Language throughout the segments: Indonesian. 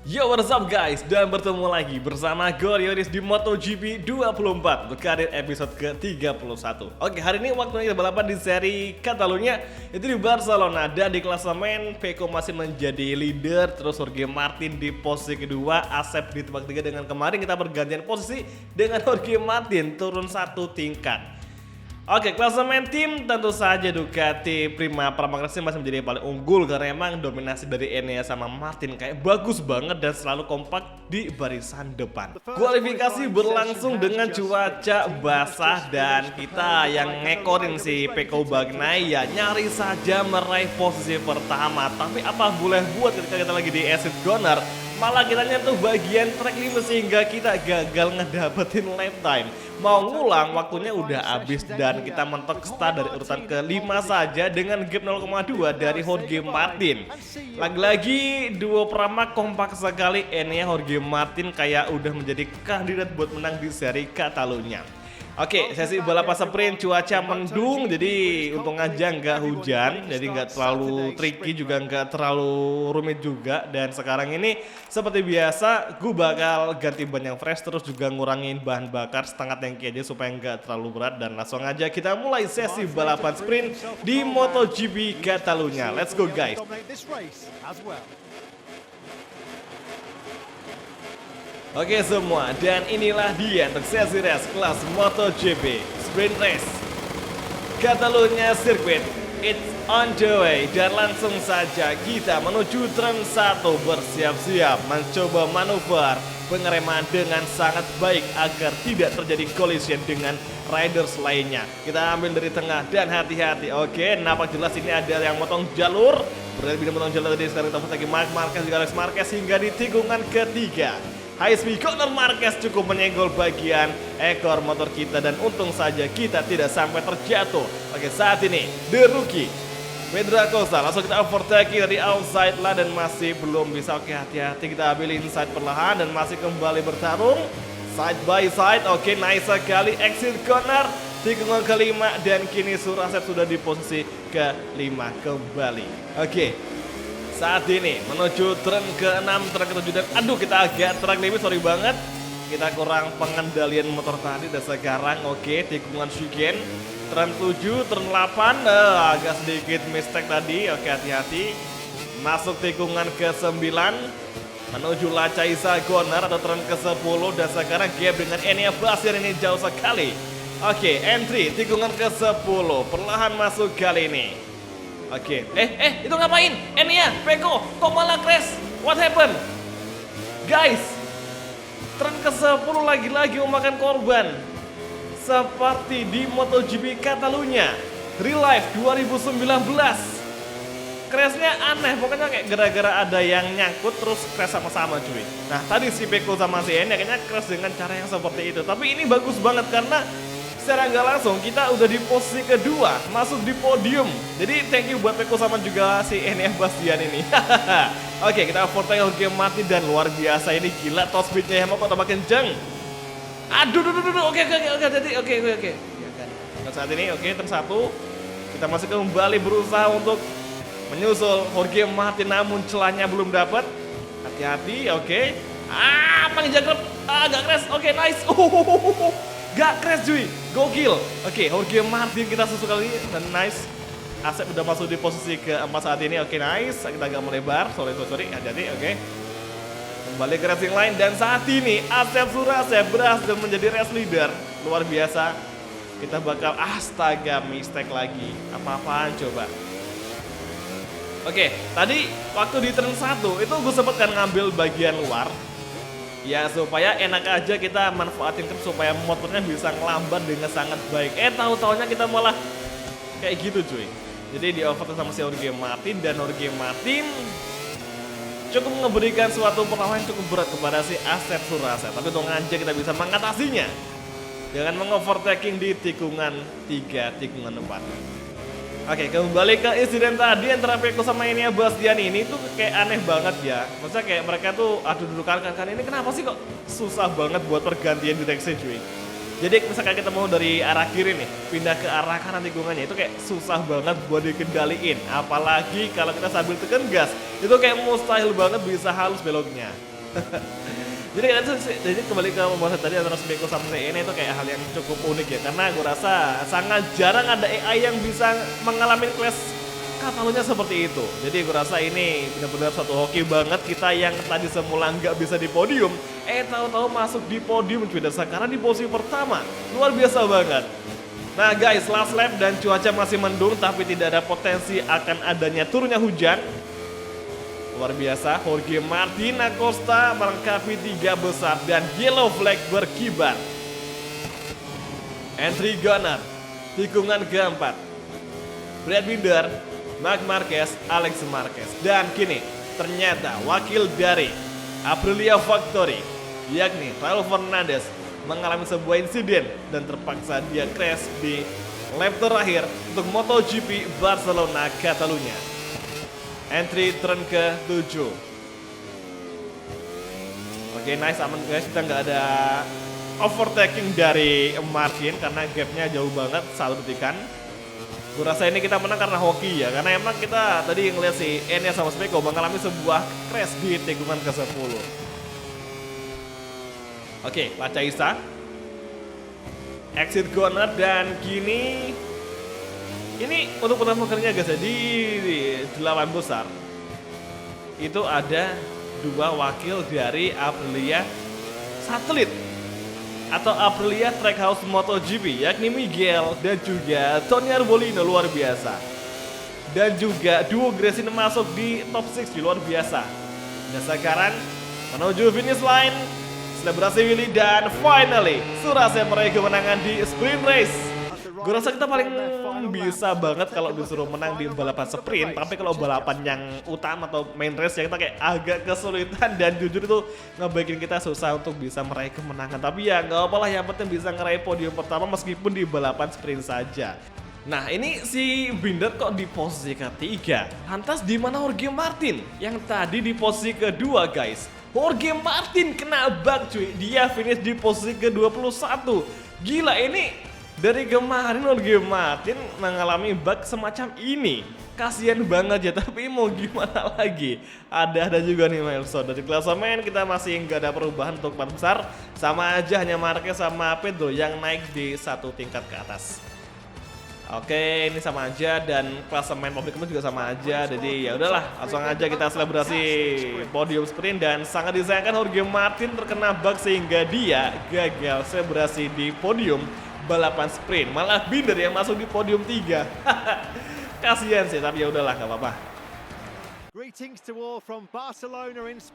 Yo, what's up guys? Dan bertemu lagi bersama gue Yoris di MotoGP 24 untuk karir episode ke-31. Oke, hari ini waktunya kita balapan di seri Catalunya, itu di Barcelona. Dan di klasemen Pecco masih menjadi leader, terus Jorge Martin di posisi kedua, Asep di tempat ketiga. Dengan kemarin kita bergantian posisi dengan Jorge Martin turun satu tingkat. Oke, klasemen tim tentu saja Ducati Prima Pramakrishna masih menjadi yang paling unggul karena emang dominasi dari Enea sama Martin kayak bagus banget dan selalu kompak di barisan depan. Kualifikasi berlangsung dengan cuaca basah dan kita yang ngekorin si Pecco Bagnaia ya nyari saja meraih posisi pertama. Tapi apa boleh buat ketika kita lagi di exit corner, malah kita nyentuh bagian track limit sehingga kita gagal ngedapetin lap time. Mau ngulang waktunya udah habis dan kita mentok start dari urutan ke-5 saja dengan gap 0,2 dari Jorge Martin. Lagi-lagi duo Pramac kompak sekali, Enea Jorge Martin kayak udah menjadi kandidat buat menang di seri Catalunya. Oke, sesi balapan sprint cuaca mendung, jadi untung aja nggak hujan, jadi nggak terlalu tricky juga nggak terlalu rumit juga. Dan sekarang ini seperti biasa, gue bakal ganti ban yang fresh terus juga ngurangin bahan bakar setengah tangki aja supaya nggak terlalu berat. Dan langsung aja kita mulai sesi balapan sprint di MotoGP Catalunya. Let's go guys. Oke semua, dan inilah dia untuk sesi race kelas MotoGP Sprint Race Catalunya Circuit. It's on the way. Dan langsung saja kita menuju turn 1, bersiap-siap mencoba manuver pengereman dengan sangat baik agar tidak terjadi collision dengan riders lainnya. Kita ambil dari tengah dan hati-hati. Oke, nampak jelas ini ada yang motong jalur. Berarti memotong jalur tadi, sekarang kita lagi Marc Marquez juga Alex Marquez hingga di tikungan ketiga. High speed corner Marquez cukup menyenggol bagian ekor motor kita dan untung saja kita tidak sampai terjatuh. Oke, saat ini The Rookie Pedro Acosta langsung kita overtake dari outside lah dan masih belum bisa. Oke, hati-hati kita ambil inside perlahan dan masih kembali bertarung side by side. Oke, nice sekali exit corner tikungan kelima dan kini Surasep sudah di posisi kelima kembali. Oke, saat ini menuju turn ke-6, turn ke-7 dan aduh kita agak track limit, sorry banget. Kita kurang pengendalian motor tadi dan sekarang oke, tikungan chicane turn 7, turn 8 agak sedikit mistake tadi. Oke, hati-hati. Masuk tikungan ke-9 menuju Lacaisa corner atau turn ke-10 dan sekarang gap dengan Enea Bastian ini jauh sekali. Oke, entry tikungan ke-10 perlahan masuk kali ini. Oke, itu ngapain? Enea, Pecco, kok malah crash? What happened? Guys, turn ke-10 lagi-lagi memakan korban. Seperti di MotoGP Catalunya Real Life 2019. Crashnya aneh, pokoknya kayak gara-gara ada yang nyangkut terus crash sama-sama cuy. Nah tadi si Pecco sama si Enea kayaknya crash dengan cara yang seperti itu. Tapi ini bagus banget karena secara nggak langsung kita udah di posisi kedua, masuk di podium. Jadi thank you buat Pecco sama juga si Enea Bastian ini. Oke, kita overtake Jorge Martin dan luar biasa ini gila top speednya yang mau tambah kenceng. Aduh, oke, jadi oke. Dan saat ini oke, turn 1 kita masih kembali berusaha untuk menyusul Jorge Martin namun celahnya belum dapat. Hati-hati, oke. Panjang grab, agak crash, oke nice. Gak crash cuy, gokil. Oke, Jorge Martin kita susul kali ini dan nice. Asep udah masuk di posisi ke-4 saat ini. Oke, nice. Kita agak melebar. Sorry. Hati-hati, oke. Kembali ke racing line dan saat ini Asep Surasep berhasil menjadi race leader. Luar biasa. Kita bakal astaga mistake lagi. Apa-apaan coba. Oke, tadi waktu di turn 1 itu gue sempet kan ngambil bagian luar. Ya supaya enak aja kita manfaatin supaya motornya bisa ngelambat dengan sangat baik. Tahu-taunya kita malah kayak gitu cuy. Jadi di overtake sama si Jorge Martin dan Jorge Martin cukup memberikan suatu perlawanan cukup berat kepada si Asep Surasep. Tapi untung aja kita bisa mengatasinya dengan mengovertaking di tikungan 3, tikungan 4. Oke, kembali ke insiden tadi antara Pecco sama Enea Bastian ini tuh kayak aneh banget ya. Maksudnya kayak mereka tuh duduk kan ini kenapa sih kok susah banget buat pergantian direksi cuy. Jadi misalkan kita mau dari arah kiri nih pindah ke arah kanan tikungannya itu kayak susah banget buat dikendaliin. Apalagi kalau kita sambil tekan gas itu kayak mustahil banget bisa halus beloknya. Jadi kembali ke pembahasan tadi antara Smeko sama CN itu kayak hal yang cukup unik ya, karena gue rasa sangat jarang ada AI yang bisa mengalami crash Catalunya seperti itu. Jadi gue rasa ini benar-benar satu hoki banget, kita yang tadi semula nggak bisa di podium, tahu-tahu masuk di podium cuy, dan sekarang di posisi pertama, luar biasa banget. Nah guys, last lap dan cuaca masih mendung, tapi tidak ada potensi akan adanya turunnya hujan. Luar biasa, Jorge Martin Acosta melengkapi 3 besar dan yellow flag berkibar. Entry Gunner, tikungan keempat. Brad Binder, Marc Marquez, Alex Marquez. Dan kini ternyata wakil dari Aprilia Factory, yakni Raul Fernandez, mengalami sebuah insiden dan terpaksa dia crash di lap terakhir untuk MotoGP Barcelona Catalunya. Entry turn ke-7. Oke, nice, aman guys, kita nggak ada overtaking dari Martin karena gapnya jauh banget, 1 detikan. Gue rasa ini kita menang karena hoki ya, karena emang kita tadi ngeliat si Enya sama Smeko mengalami sebuah crash di tikungan ke-10. Oke, Laca Isa, exit corner, dan kini ini untuk pertama kalinya guys ya, di 8 besar itu ada 2 wakil dari Aprilia Satelit atau Aprilia Trackhouse MotoGP, yakni Miguel dan juga Tony Arbolino, luar biasa. Dan juga duo Gresini masuk di top 6, luar biasa. Dan sekarang menuju finish line, selebrasi Willy, dan finally Surase meraih kemenangan di sprint race. Gue rasa kita paling bisa banget kalau disuruh menang di balapan sprint, tapi kalau balapan yang utama atau main race ya kita kayak agak kesulitan, dan jujur itu ngebikin kita susah untuk bisa meraih kemenangan. Tapi ya nggak apa-apa lah, yang penting bisa ngeraih podium pertama meskipun di balapan sprint saja. Nah ini si Binder kok di posisi ketiga, lantas di mana Jorge Martin yang tadi di posisi kedua guys? Jorge Martin kena bug cuy, dia finish di posisi ke-21. Gila, ini dari kemarin Jorge Martin mengalami bug semacam ini. Kasian banget ya, tapi mau gimana lagi. Ada juga nih milestone. Dari klasemen kita masih nggak ada perubahan untuk 4 besar. Sama aja, hanya Marquez sama Pedro yang naik di 1 tingkat ke atas. Oke, ini sama aja, dan klasemen publik juga sama aja. Jadi ya udahlah, langsung aja kita selebrasi podium sprint. Dan sangat disayangkan Jorge Martin terkena bug sehingga dia gagal selebrasi di podium balapan sprint. Malah Binder yang masuk di podium 3. Kasian sih, tapi ya udahlah, nggak apa-apa.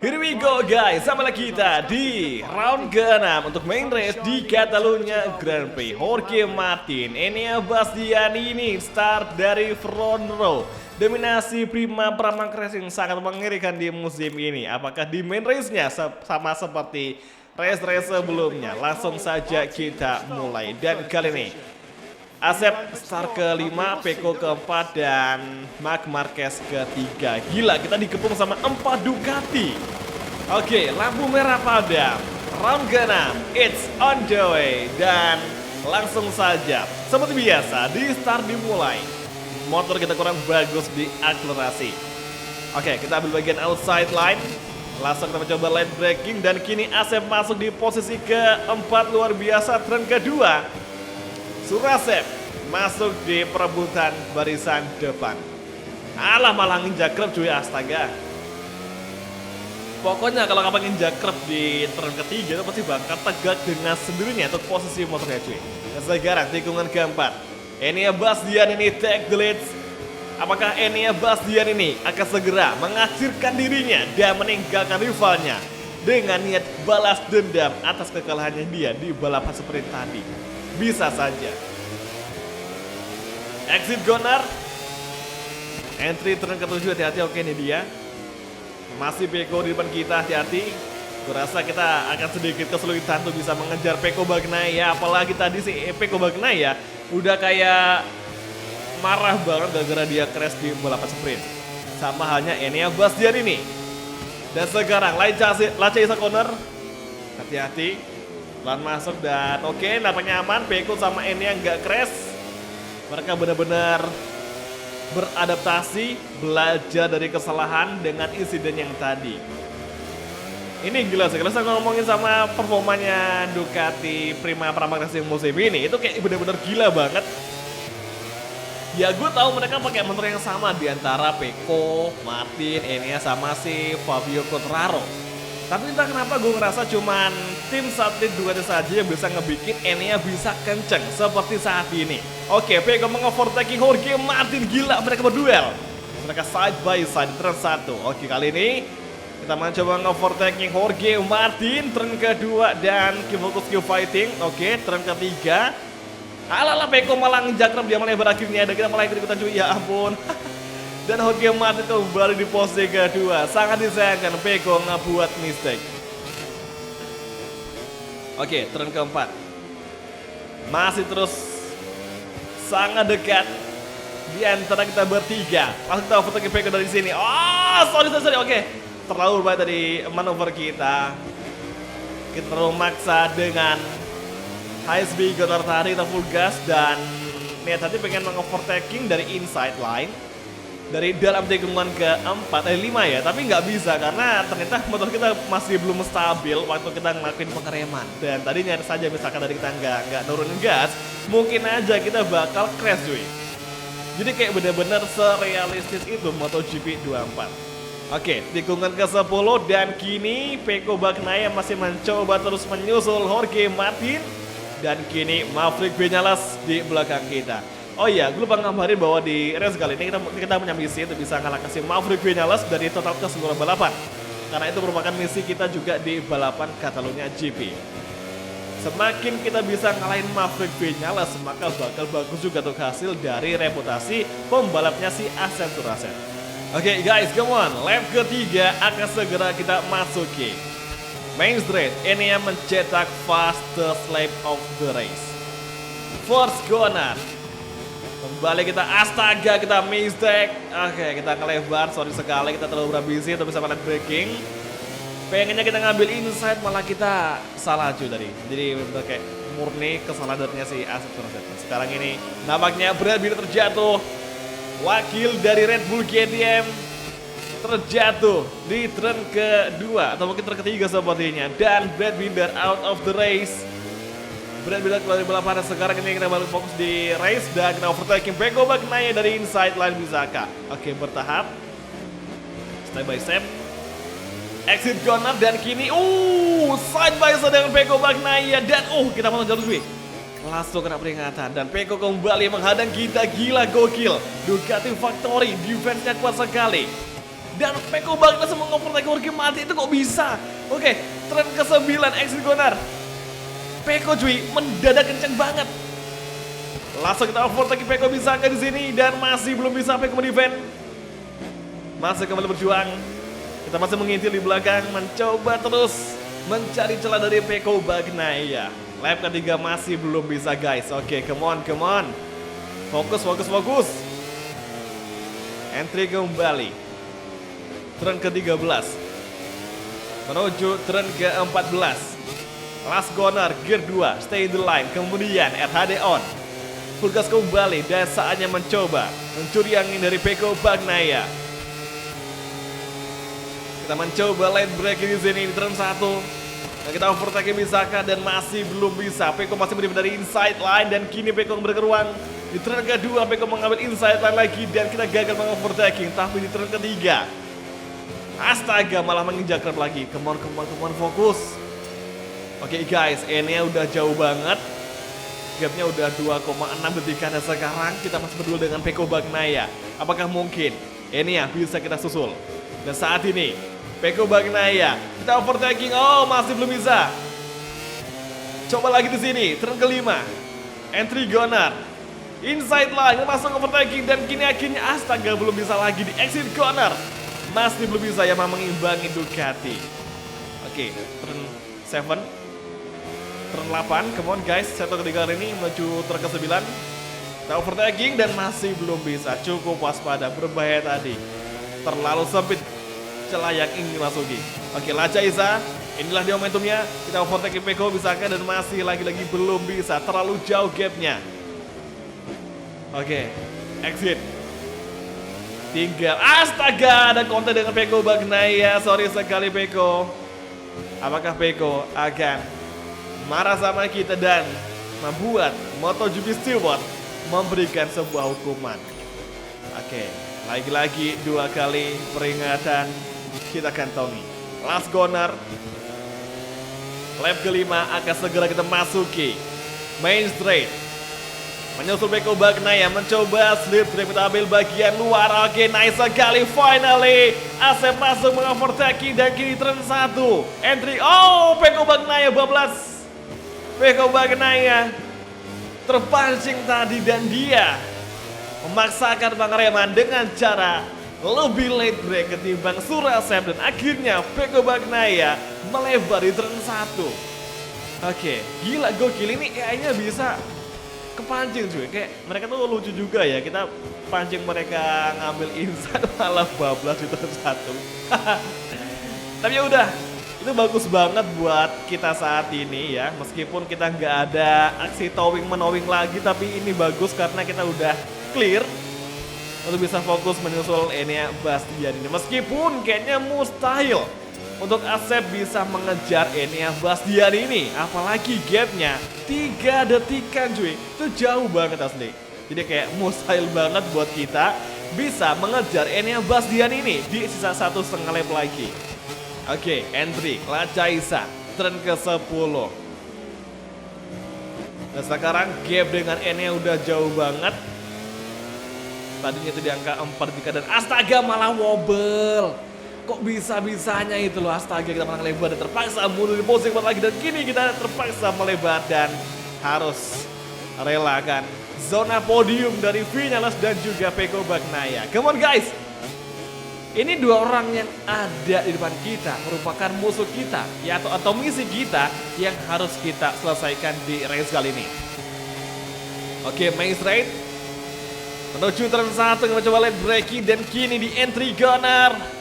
Here we go guys, sama lagi kita di round ke-6 untuk main race di Catalunya Grand Prix. Jorge Martin, Enea Bastianini ini start dari front row. Dominasi Prima Pramag Racing sangat mengerikan di musim ini. Apakah di main race-nya sama seperti race-race sebelumnya? Langsung saja kita mulai. Dan kali ini Asep start ke-5, Pecco ke-4, dan Marc Marquez ke-3. Gila, kita dikepung sama 4 Ducati. Oke, lampu merah padam. Round ke-6, it's on the way. Dan langsung saja, seperti biasa, di start dimulai. Motor kita kurang bagus di akselerasi. Oke, kita ambil bagian outside line. Langsung kita mencoba line braking, dan kini Asep masuk di posisi ke-4, luar biasa. Turn kedua, Surasep masuk di perebutan barisan depan. Alah, malah nginjak krep cuy, astaga. Pokoknya kalau kapan nginjak krep di turn ketiga itu pasti bakal tegak dengan sendirinya untuk posisi motornya cuy. Dan sekarang tikungan keempat, Enea Bastian ini take the lead. Apakah Enea Bastian ini akan segera mengakhirkan dirinya dan meninggalkan rivalnya dengan niat balas dendam atas kekalahannya dia di balapan sprint tadi? Bisa saja. Exit corner, entry turn ke-7, hati-hati. Oke, ini dia. Masih Pecco di depan kita, hati-hati. Kurasa kita akan sedikit kesulitan untuk bisa mengejar Pecco Bagnaia. Apalagi tadi si Pecco Bagnaia udah kayak marah banget gara-gara dia crash di balapan sprint. Sama halnya Enea Bastian ini. Dan sekarang Laca Isa corner, hati-hati. Pelan masuk, dan oke, nampaknya aman. Pecco sama Enea nggak crash. Mereka benar-benar beradaptasi, belajar dari kesalahan dengan insiden yang tadi. Ini gila sih, kalau saya ngomongin sama performanya Ducati Prima Pramac Racing musim ini, itu kayak bener-bener gila banget. Ya gue tahu mereka pakai motor yang sama di antara Pecco, Martin, Enea sama si Fabio Quartararo. Tapi entah kenapa gue ngerasa cuman tim satelit Ducati saja yang bisa ngebikin Enea bisa kenceng seperti saat ini. Oke, Pecco mengovertaking Jorge Martin, gila mereka berduel. Mereka side by side turn 1. Oke, kali ini kita mencoba nge-overtaking Jorge Martin, turn kedua dan fokus ke fighting. Oke, turn ketiga. Alah, Pecco malah ngejakrem, dia malah berakhirnya dan kita malah ikut-ikutan cuy, ya ampun. Dan Jorge Martin kembali di pose kedua. Sangat disayangkan, Pecco ngebuat mistake. Oke, turn keempat. Masih terus sangat dekat di antara kita bertiga. Langsung kita overtaking Pecco dari sini. Oh, sorry. Oke. Terlalu baik tadi manuver kita. Kita terlalu maksa dengan high speed Gunnar tadi, kita full gas dan niat tadi pengen mengovertaking dari inside line dari dalam tikungan ke-4 5 ya, tapi nggak bisa karena ternyata motor kita masih belum stabil waktu kita ngelakuin pengereman. Dan tadi nyari saja misalkan dari kita nggak nurunin gas, mungkin aja kita bakal crash cuy. Jadi kayak bener-bener serealistis itu MotoGP 24. Oke, tikungan ke-10 dan kini Pecco Bagnaia masih mencoba terus menyusul Jorge Martin. Dan kini Maverick Viñales di belakang kita. Oh iya, gue lupa ngabarin bahwa di race kali ini kita punya misi untuk bisa ngalahkan Maverick Viñales dari total keseluruhan balapan. Karena itu merupakan misi kita juga di balapan Catalunya GP. Semakin kita bisa ngalahin Maverick Viñales, maka bakal bagus juga untuk hasil dari reputasi pembalapnya si Accenture Racing. Oke guys, come on, lap ketiga akan segera kita masuki main straight. Ini yang mencetak fastest lap of the race. First corner. Kembali kita, astaga kita mistake. Oke, kita ngelebar, sorry sekali kita terlalu berambisi untuk bisa lap braking. Pengennya kita ngambil inside malah kita salah cuy tadi. Jadi bener kayak murni kesalahannya si Accenture Racing. Sekarang ini nampaknya Brad Binder terjatuh. Wakil dari Red Bull KTM terjatuh di turn kedua atau mungkin turn ketiga sepertinya, dan Brad Binder out of the race. Brad Binder keluar dari balapan. Sekarang ini kita baru fokus di race dan kita overtaking Pecco Bagnaia dari inside line Misaka. Oke, bertahap, step by step, exit corner dan kini side by side dengan Pecco Bagnaia dan kita mau jalur sweep. Langsung kena peringatan dan Pecco kembali menghadang kita, gila gokil. Ducati Factory defense-nya kuat sekali. Dan Pecco Bagnaia mengovertake Jorge Martin, itu kok bisa? Oke, turn ke-9 exit corner. Pecco cuy mendadak kenceng banget. Langsung kita overtake Pecco bisa di sini dan masih belum bisa Pecco mendefend. Masih kembali berjuang. Kita masih mengintil di belakang, mencoba terus mencari celah dari Pecco Bagnaia. Lap ketiga masih belum bisa guys. Oke, come on. Fokus. Entry kembali. Turn ke-13. Menuju turn ke-14. Last corner, gear 2, stay in the line. Kemudian RHD on. Full gas kembali dan saatnya mencoba mencuri angin dari Pecco Bagnaia. Kita mencoba lane break di sini di turn 1. Nah, kita overtake Misaka dan masih belum bisa. Pecco masih berdiri dari inside line dan kini Pecco memberikan ruang. Di turn kedua Pecco mengambil inside line lagi dan kita gagal mengovertaking. Tapi di turn ketiga, astaga malah menginjak rem lagi. Come on, fokus. Oke guys, Enea udah jauh banget. Gapnya udah 2,6 detikan dan sekarang kita masih berdua dengan Pecco Bagnaia. Apakah mungkin Enea bisa kita susul? Dan saat ini Pecco Bagnaia kita overtaking, masih belum bisa. Coba lagi di sini, turn kelima, entry corner, inside line, masuk overtaking dan kini akhirnya astaga belum bisa lagi di exit corner. Masih belum bisa ya mengimbangi Ducati. Oke, turn 7, turn 8, come on guys, satu ketiga kali ini menuju turn ke-9. Kita overtaking dan masih belum bisa. Cukup waspada, berbahaya tadi. Terlalu sempit celah yang ingin dimasuki. Oke, Laca Isa, inilah dia momentumnya. Kita overtake Pecco Misaka dan masih lagi-lagi belum bisa. Terlalu jauh gapnya. Oke, exit. Tinggal, astaga, ada kontak dengan Pecco Bagnaia. Sorry sekali Pecco. Apakah Peko akan marah sama kita dan membuat MotoGP Stewart memberikan sebuah hukuman? Oke, lagi-lagi 2 kali peringatan kita kantongi. Last corner, lap kelima akan segera kita masuki main straight. Menyusul Peko Bagnaia mencoba slip drive ambil bagian luar. Oke, nice sekali. Finally Asep masuk mengovertake dan kini turn 1. Entry. Oh, Peko Bagnaia bablas. Peko Bagnaia terpancing tadi dan dia memaksakan Bang Reman dengan cara lebih late break ketimbang Surasep dan akhirnya Peko Bagnaia melebar di turn 1. Oke, gila gokil ini AI-nya bisa kepancing cuy, kayak mereka tuh lucu juga ya, kita pancing mereka ngambil inside malah bablas di turn 1. Tapi ya udah, itu bagus banget buat kita saat ini ya, meskipun kita nggak ada aksi towing menowing lagi, tapi ini bagus karena kita udah clear untuk bisa fokus menyusul Enea Bastian ini, meskipun kayaknya mustahil untuk Asep bisa mengejar Enea Bastian ini, apalagi gapnya 3 detikan cuy, itu jauh banget asli. Jadi kayak mustahil banget buat kita bisa mengejar Enea Bastian ini di sisa 1,5 lap lagi. Oke, entry Lacaisa, turn ke-10. Dan sekarang gap dengan Enea udah jauh banget. Tadinya itu di angka 4 dan astaga malah wobble. Kok bisa-bisanya itu loh, astaga kita menang lebar dan terpaksa mundur di posisi lagi, dan kini kita terpaksa melebar dan harus relakan zona podium dari Vinales dan juga Peko Bagnaia. Come on guys, ini 2 orang yang ada di depan kita merupakan musuh kita ya, atau misi kita yang harus kita selesaikan di race kali ini. Oke, main straight menuju turn 1 mencoba late braking dan kini di entry corner.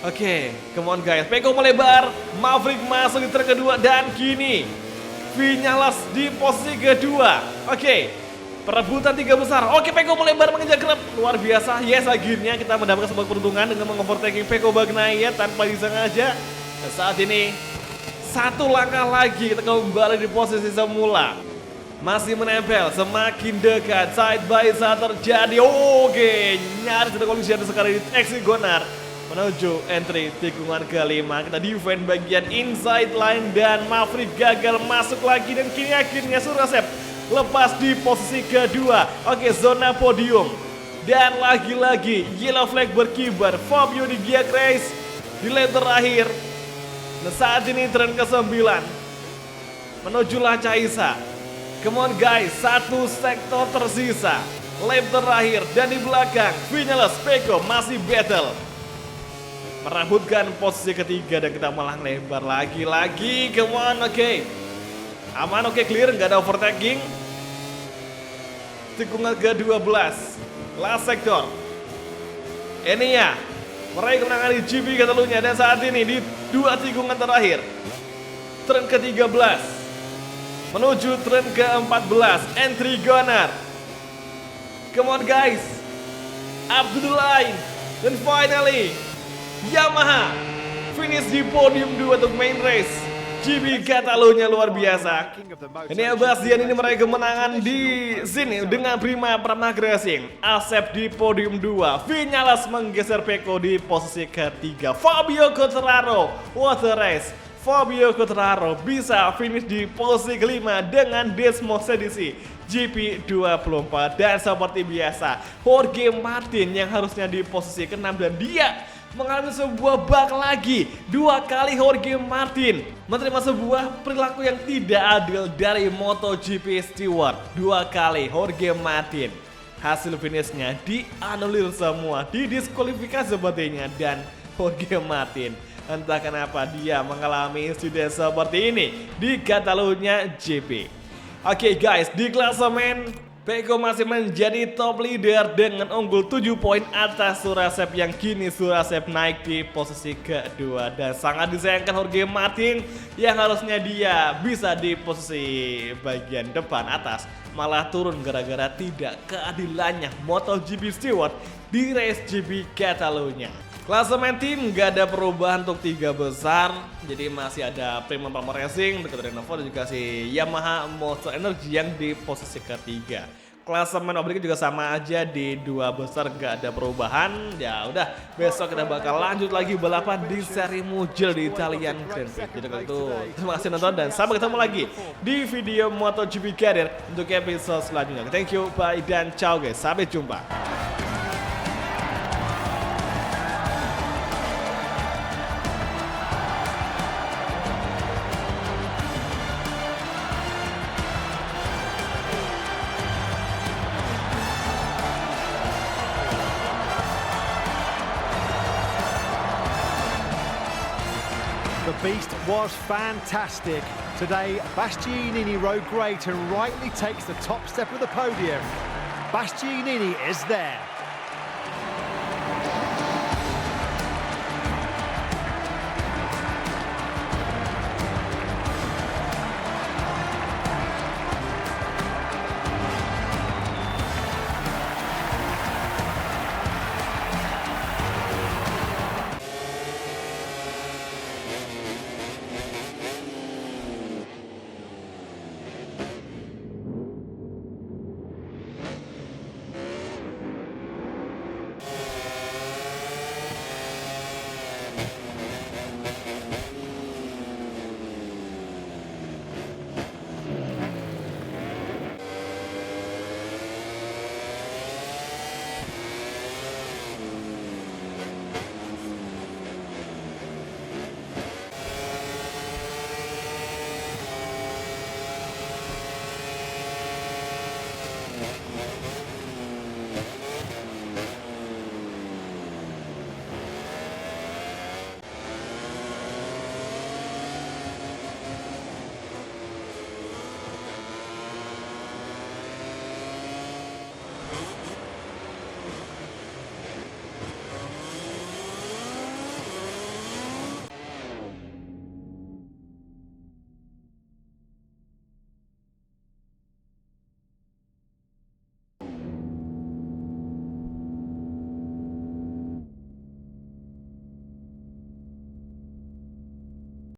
Oke, come on guys, Peko melebar, Maverick masuk di turn kedua dan kini Vinales di posisi kedua. Oke, perebutan 3 besar. Oke, Peko melebar mengejar grab, luar biasa. Yes, akhirnya kita mendapatkan sebuah peruntungan dengan mengovertaking Peko Bagnaia tanpa disengaja. Dan saat ini 1 langkah lagi kita kembali di posisi semula. Masih menempel, semakin dekat, side by side terjadi. Oke, nyaris ada kolisi sekali di exit corner menuju entry tikungan kelima. Kita defend bagian inside line dan Maverick gagal masuk lagi dan kini akhirnya Surasep lepas di posisi kedua. Oke, zona podium dan lagi-lagi yellow flag berkibar. Fabio di Giag Race di lap terakhir. Nah, saat ini turn ke-9 menuju Lacaisa. Come on guys, 1 sektor tersisa, lap terakhir dan di belakang Vinales, Peko masih battle merebutkan posisi ketiga dan kita malah lebar lagi-lagi. Come on, oke. Aman, oke, clear, nggak ada overtaking. Tikungan ke-12, last sector. Enea meraih kemenangan di GP Catalunya dan saat ini di 2 tikungan terakhir. Turn ke-13 menuju turn ke-14, entry corner. Come on guys, up to the line. Dan finally Yamaha finish di podium 2 untuk main race GP Catalunya, luar biasa. Enea Bastian ini meraih kemenangan di sini dengan prima Pramaga Racing. Asep di podium 2, Vinales menggeser Peko di posisi ketiga. Fabio Quartararo, what a race. Fabio Quartararo bisa finish di posisi kelima dengan Desmos edisi GP24. Dan seperti biasa, Jorge Martin yang harusnya di posisi ke-6 dan dia mengalami sebuah bug lagi. 2 kali Jorge Martin menerima sebuah perilaku yang tidak adil dari MotoGP Stewart. 2 kali Jorge Martin hasil finishnya dianulir semua, didiskualifikasi sepertinya. Dan Jorge Martin entah kenapa dia mengalami insiden seperti ini di Catalunya GP. Oke guys, di klasemen Peko masih menjadi top leader dengan unggul 7 poin atas Surasep yang kini Surasep naik di posisi kedua. Dan sangat disayangkan Jorge Martin yang harusnya dia bisa di posisi bagian depan atas malah turun gara-gara tidak keadilannya MotoGP Stewart di race GP Catalunya. Klasemen tim nggak ada perubahan untuk 3 besar, jadi masih ada Premium Palmer Racing, dekat Renovo dan juga si Yamaha Monster Energy yang di posisi ketiga. Klasemen oblik juga sama aja di 2 besar, nggak ada perubahan. Ya udah, besok kita bakal lanjut lagi balapan di seri Mugello di Italian Grand Prix. Jadi kalau itu terima kasih nonton dan sampai ketemu lagi di video MotoGP Career untuk episode selanjutnya. Thank you, bye dan ciao guys, sampai jumpa. The beast was fantastic. Today, Bastianini rode great and rightly takes the top step of the podium. Bastianini is there.